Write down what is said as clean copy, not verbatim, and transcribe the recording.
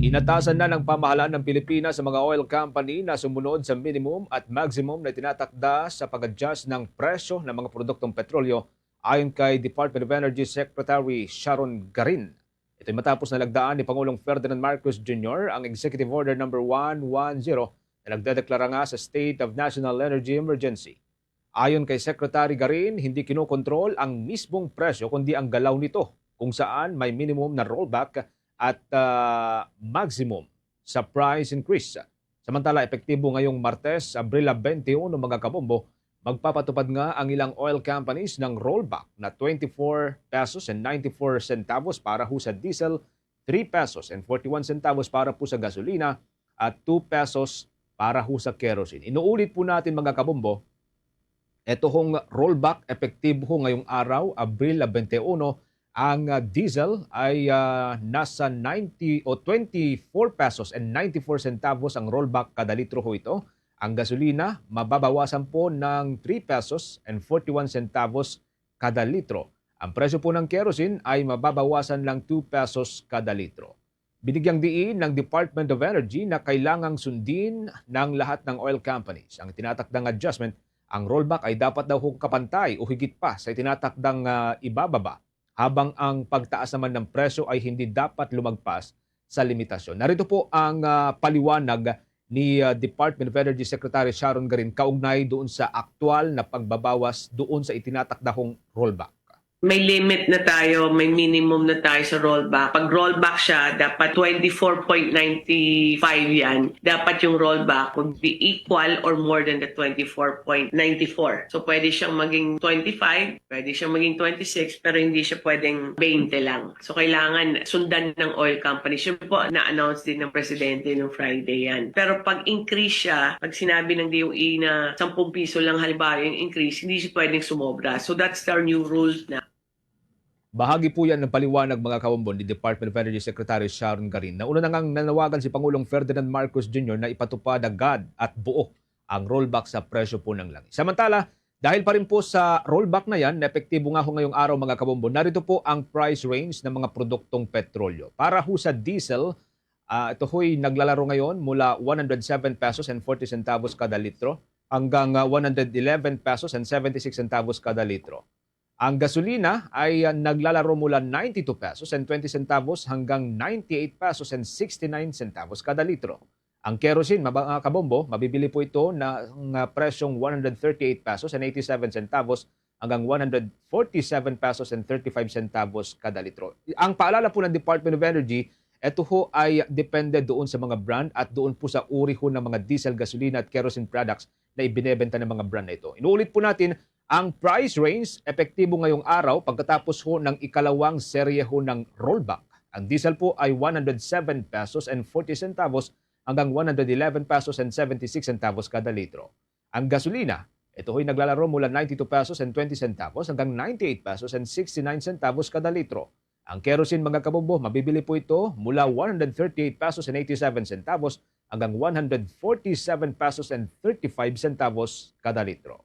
Inatasan na ng pamahalaan ng Pilipinas sa mga oil company na sumunod sa minimum at maximum na tinatakda sa pag-adjust ng presyo ng mga produktong petrolyo ayon kay Department of Energy Secretary Sharon Garin. Ito'y matapos na lagdaan ni Pangulong Ferdinand Marcos Jr. ang Executive Order No. 110 na nagdedeklara nga sa State of National Energy Emergency. Ayon kay Secretary Garin, hindi kinokontrol ang mismong presyo kundi ang galaw nito kung saan may minimum na rollback at maximum sa price increase. Samantala, epektibo ngayong Martes, Abril 21, mga kabombo, magpapatupad nga ang ilang oil companies ng rollback na 24 pesos and 94 centavos para ho sa diesel, 3 pesos and 41 centavos para po sa gasolina at 2 pesos para ho sa kerosene. Inuulit po natin, mga kabombo, ito hong rollback epektibo ho ngayong araw, Abril 21, ang diesel ay nasa 90 o 24 pesos and 94 centavos ang rollback kada litro ho ito. Ang gasolina, mababawasan po ng 3 pesos and 41 centavos kada litro. Ang presyo po ng kerosene ay mababawasan lang 2 pesos kada litro. Binigyang diin ng Department of Energy na kailangang sundin ng lahat ng oil companies ang tinatakdang adjustment. Ang rollback ay dapat daw kapantay o higit pa sa tinatakdang ibababa, habang ang pagtaas naman ng presyo ay hindi dapat lumagpas sa limitasyon. Narito po ang paliwanag ni Department of Energy Secretary Sharon Garin kaugnay doon sa aktual na pagbabawas doon sa itinatakdahong rollback. May limit na tayo, may minimum na tayo sa rollback. Pag rollback siya, dapat 24.95 yan. Dapat yung rollback would be equal or more than the 24.94. So pwede siyang maging 25, pwede siyang maging 26, pero hindi siya pwedeng 20 lang. So kailangan sundan ng oil company. Siya po na-announce din ng presidente nung Friday yan. Pero pag increase siya, pag sinabi ng DOE na 10 piso lang halimbawa yung increase, hindi siya pwedeng sumobra. So that's our new rules na. Bahagi po yan ng paliwanag, mga kawombon, ni Department of Energy Secretary Sharon Garin. Nauna na ngang nanawagan si Pangulong Ferdinand Marcos Jr. na ipatupad agad at buo ang rollback sa presyo po ng langis. Samantala, dahil pa rin po sa rollback na yan, na epektibo nga ho ngayong araw, mga kawombon, narito po ang price range ng mga produktong petrolyo. Para ho sa diesel, ito ho'y naglalaro ngayon mula 107 pesos and 40 centavos kada litro hanggang 111 pesos and 76 centavos kada litro. Ang gasolina ay naglalaro mula 92 pesos and 20 centavos hanggang 98 pesos and 69 centavos kada litro. Ang kerosene, mga kabombo, mabibili po ito ng presyong 138 pesos and 87 centavos hanggang 147 pesos and 35 centavos kada litro. Ang paalala po ng Department of Energy, ito ho ay depende doon sa mga brand at doon po sa uri ho ng mga diesel, gasolina at kerosene products na ibinebenta ng mga brand na ito. Inuulit po natin, ang price range, epektibo ngayong araw pagkatapos ho ng ikalawang serye ho ng rollback. Ang diesel po ay 107 pesos and 40 centavos hanggang 111 pesos and 76 centavos kada litro. Ang gasolina, ito ho'y naglalaro mula 92 pesos and 20 centavos hanggang 98 pesos and 69 centavos kada litro. Ang kerosene, mga kabombo, mabibili po ito mula 138 pesos and 87 centavos hanggang 147 pesos and 35 centavos kada litro.